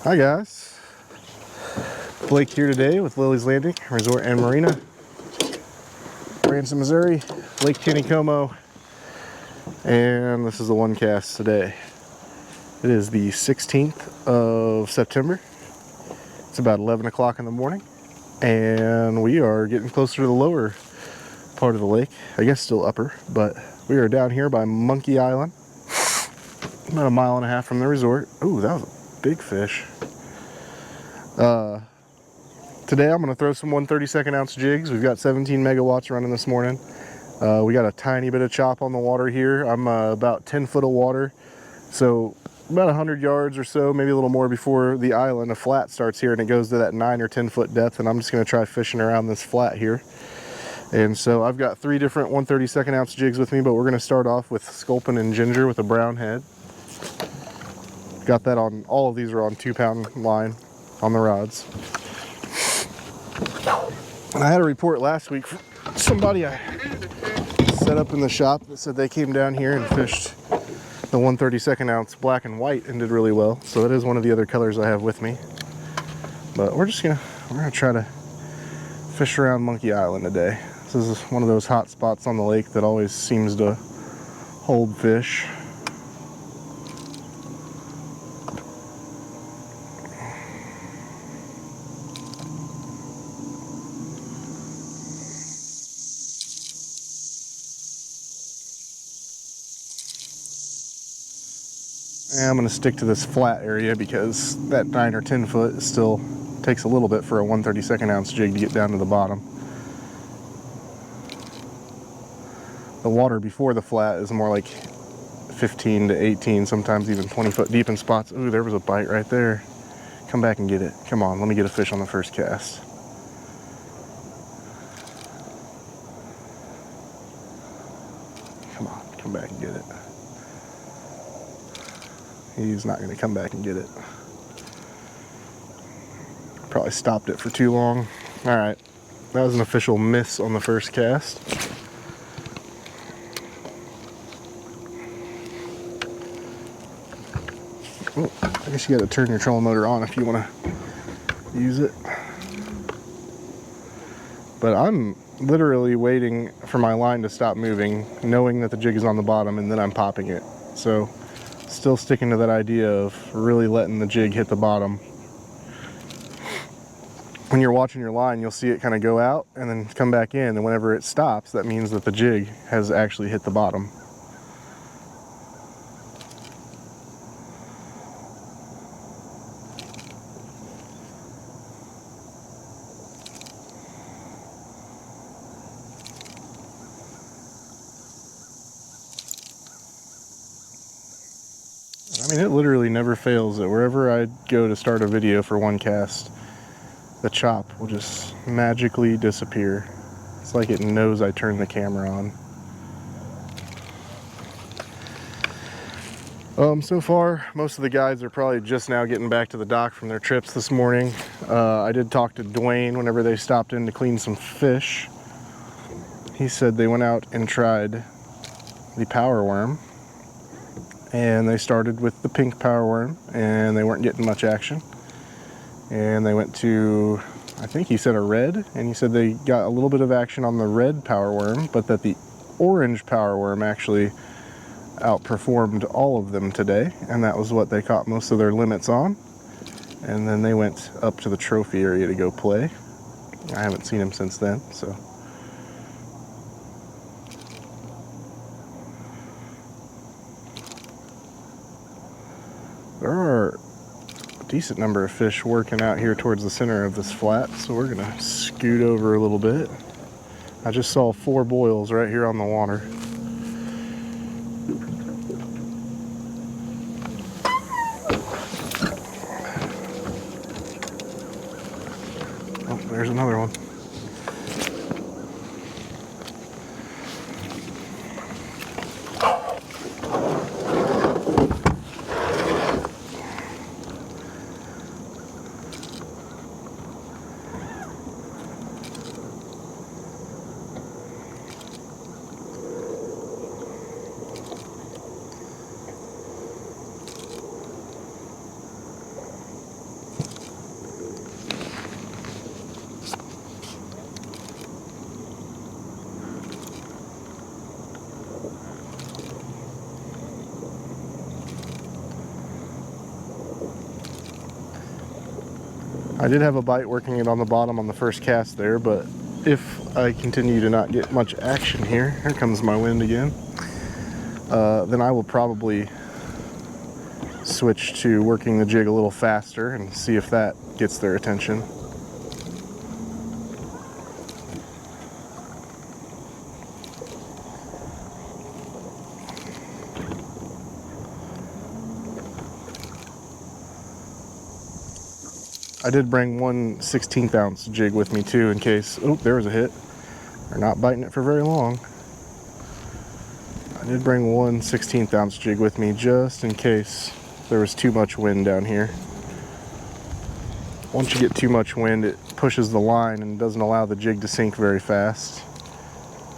Hi guys, Blake here today with Lilley's Landing Resort and Marina, Branson, Missouri, Lake Taneycomo, and this is the one cast today. It is the 16th of September. It's about 11 o'clock in the morning, and we are getting closer to the lower part of the lake. I guess still upper, but we are down here by Monkey Island, about a mile and a half from the resort. Ooh, that was a big fish. Today I'm going to throw some 132nd ounce jigs. We've got 17 megawatts running this morning. We got a tiny bit of chop on the water here. I'm about 10 foot of water, so about 100 yards or so, maybe a little more before the island. A flat starts here and it goes to that 9 or 10 foot depth, and I'm just going to try fishing around this flat here. And so I've got 3 different 132nd ounce jigs with me, but we're going to start off with sculpin and ginger with a brown head. Got that on, all of these are on 2-pound line on the rods. And I had a report last week from somebody I set up in the shop that said they came down here and fished the 132nd ounce black and white and did really well. So that is one of the other colors I have with me. But we're gonna try to fish around Monkey Island today. This is one of those hot spots on the lake that always seems to hold fish. And I'm going to stick to this flat area because that 9 or 10 foot still takes a little bit for a 132nd ounce jig to get down to the bottom. The water before the flat is more like 15 to 18, sometimes even 20 foot deep in spots. Ooh, there was a bite right there. Come back and get it. Come on, let me get a fish on the first cast. Come on, come back and get it. He's not going to come back and get it. Probably stopped it for too long. Alright, that was an official miss on the first cast. Oh, I guess you got to turn your trolling motor on if you want to use it. But I'm literally waiting for my line to stop moving, knowing that the jig is on the bottom, and then I'm popping it. So still sticking to that idea of really letting the jig hit the bottom. When you're watching your line, you'll see it kind of go out and then come back in, and whenever it stops, that means that the jig has actually hit the bottom. I mean, it literally never fails that wherever I go to start a video for one cast, the chop will just magically disappear. It's like it knows I turned the camera on. So far, most of the guys are probably just now getting back to the dock from their trips this morning. I did talk to Dwayne whenever they stopped in to clean some fish. He said they went out and tried the power worm. And they started with the pink power worm, and they weren't getting much action. And they went to, I think he said a red, and he said they got a little bit of action on the red power worm, but that the orange power worm actually outperformed all of them today, and that was what they caught most of their limits on. And then they went up to the trophy area to go play. I haven't seen them since then, so. There are a decent number of fish working out here towards the center of this flat, so we're gonna scoot over a little bit. I just saw 4 boils right here on the water. Oh, there's another one. I did have a bite working it on the bottom on the first cast there, but if I continue to not get much action here comes my wind again, then I will probably switch to working the jig a little faster and see if that gets their attention. I did bring one 1/16 ounce jig with me too in case, oh, there was a hit. They're not biting it for very long. I did bring one 1/16 ounce jig with me just in case there was too much wind down here. Once you get too much wind, it pushes the line and doesn't allow the jig to sink very fast.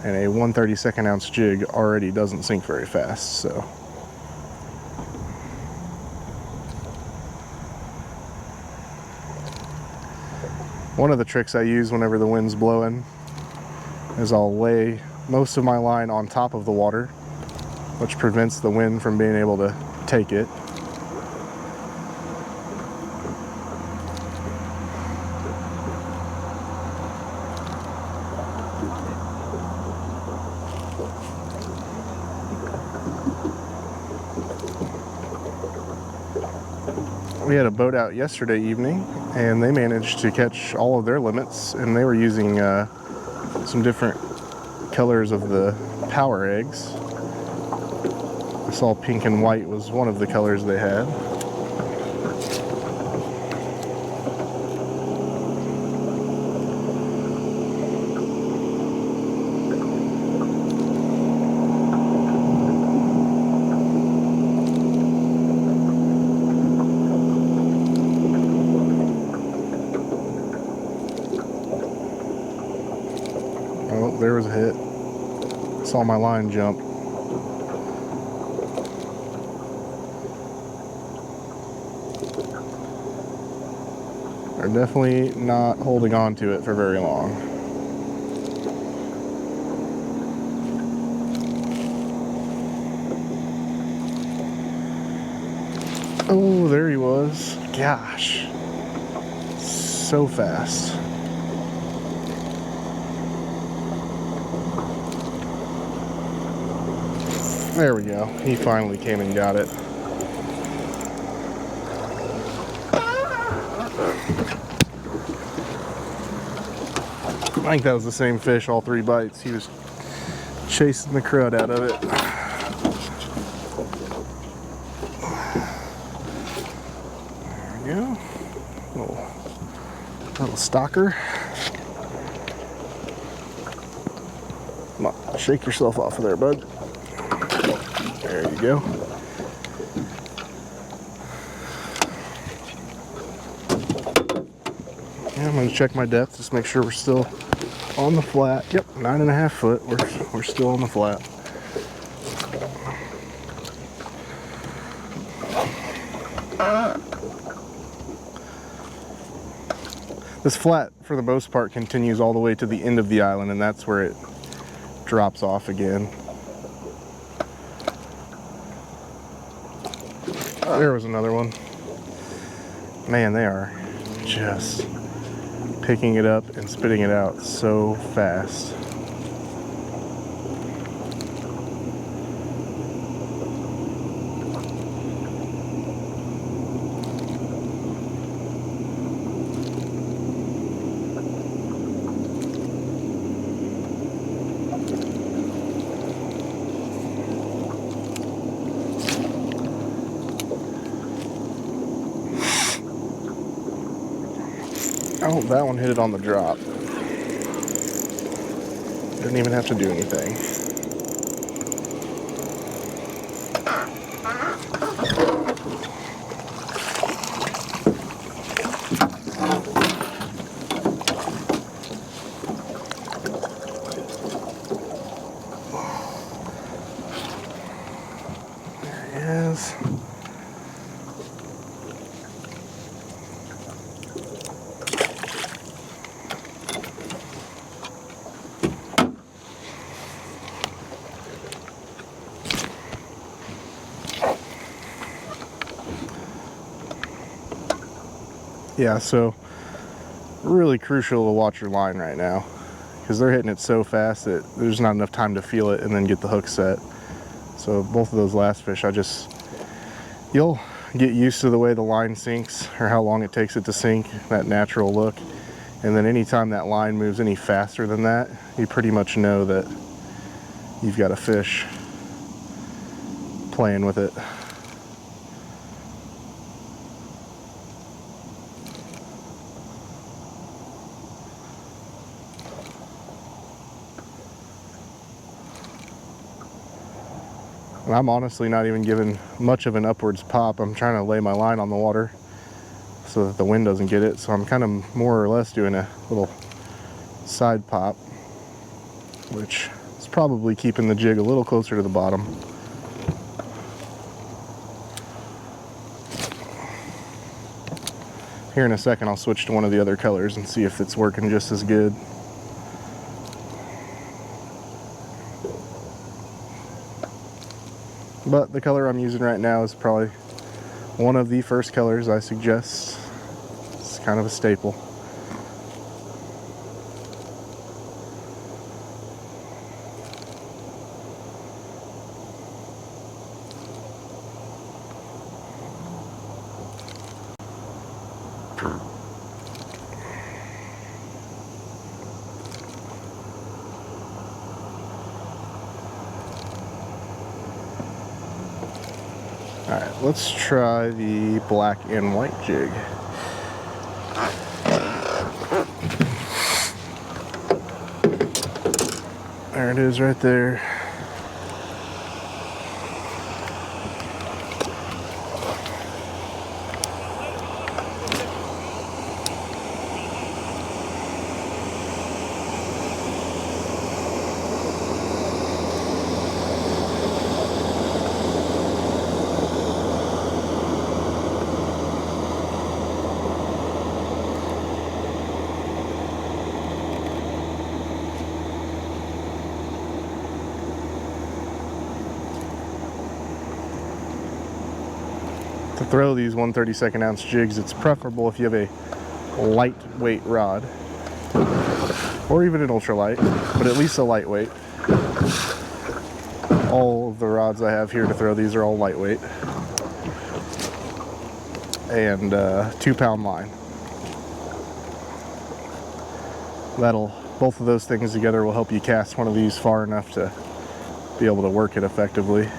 And a 1/32 ounce jig already doesn't sink very fast, so. One of the tricks I use whenever the wind's blowing is I'll lay most of my line on top of the water, which prevents the wind from being able to take it. We had a boat out yesterday evening and they managed to catch all of their limits, and they were using some different colors of the power eggs. I saw pink and white was one of the colors they had. Oh, there was a hit. Saw my line jump. They're definitely not holding on to it for very long. Oh, there he was. Gosh. So fast. There we go. He finally came and got it. I think that was the same fish all 3 bites. He was chasing the crud out of it. There we go. Little stalker. Come on, shake yourself off of there, bud. There you go. Yeah, I'm going to check my depth, just make sure we're still on the flat. Yep, 9.5 foot. We're still on the flat. This flat, for the most part, continues all the way to the end of the island, and that's where it drops off again. There was another one. Man, they are just picking it up and spitting it out so fast. Oh, that one hit it on the drop. Didn't even have to do anything. There he is. Yeah, so really crucial to watch your line right now, because they're hitting it so fast that there's not enough time to feel it and then get the hook set. So both of those last fish, you'll get used to the way the line sinks, or how long it takes it to sink, that natural look. And then anytime that line moves any faster than that, you pretty much know that you've got a fish playing with it. And I'm honestly not even giving much of an upwards pop. I'm trying to lay my line on the water so that the wind doesn't get it. So I'm kind of more or less doing a little side pop, which is probably keeping the jig a little closer to the bottom. Here in a second, I'll switch to one of the other colors and see if it's working just as good. But the color I'm using right now is probably one of the first colors I suggest. It's kind of a staple. Alright, let's try the black and white jig. There it is right there. To throw these 1/32 ounce jigs, it's preferable if you have a lightweight rod, or even an ultralight, but at least a lightweight. All of the rods I have here to throw these are all lightweight, and 2-pound line. Both of those things together will help you cast one of these far enough to be able to work it effectively.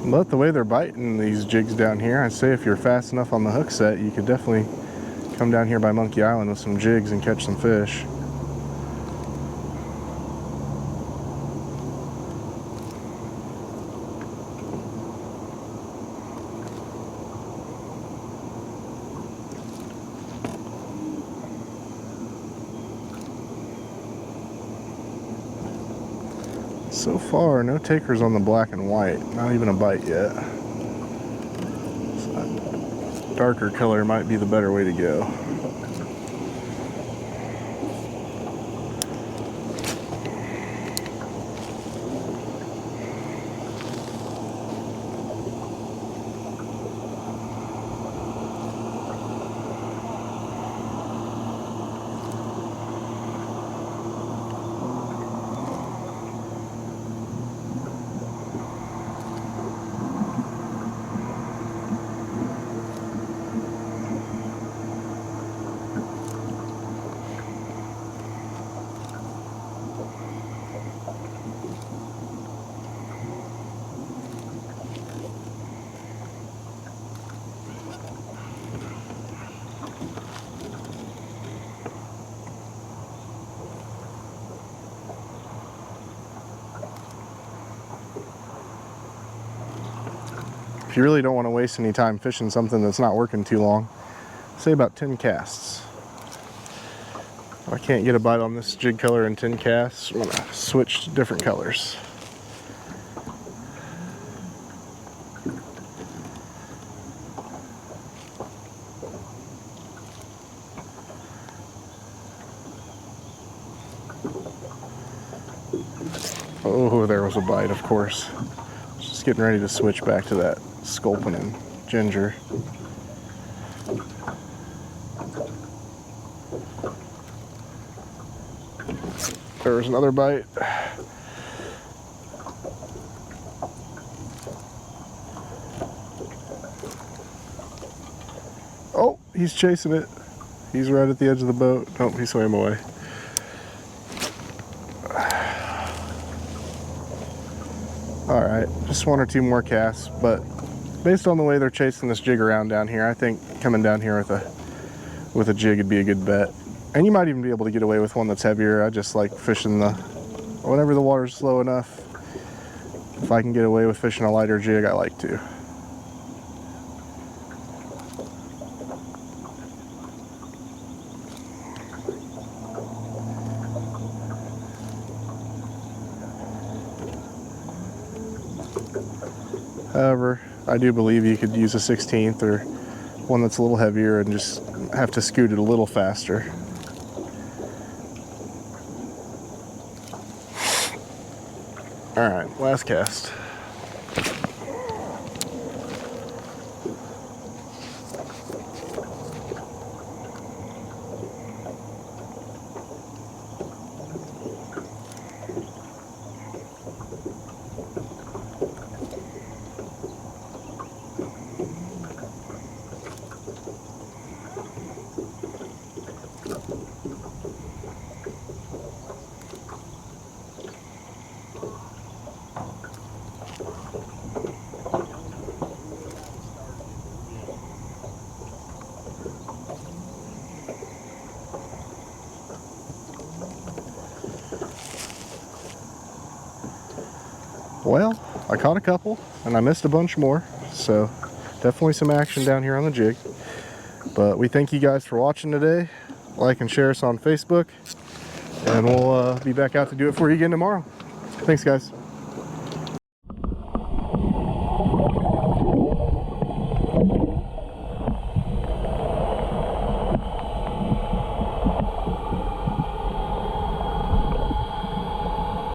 But the way they're biting these jigs down here, I'd say if you're fast enough on the hook set, you could definitely come down here by Monkey Island with some jigs and catch some fish. So far, no takers on the black and white, not even a bite yet. So darker color might be the better way to go. if you really don't want to waste any time fishing something that's not working too long, say about 10 casts. If I can't get a bite on this jig color in 10 casts, I'm gonna switch to different colors. Oh, there was a bite, of course. Just getting ready to switch back to that sculpin and ginger. There was another bite. Oh, he's chasing it. He's right at the edge of the boat. Nope, he swam away. Alright, just one or two more casts, but based on the way they're chasing this jig around down here, I think coming down here with a jig would be a good bet. And you might even be able to get away with one that's heavier. I just like fishing whenever the water's slow enough. If I can get away with fishing a lighter jig, I like to. However, I do believe you could use a 16th or one that's a little heavier and just have to scoot it a little faster. All right, last cast. Well, I caught a couple and I missed a bunch more, so definitely some action down here on the jig. But we thank you guys for watching today. Like and share us on Facebook, and we'll be back out to do it for you again tomorrow. Thanks, guys.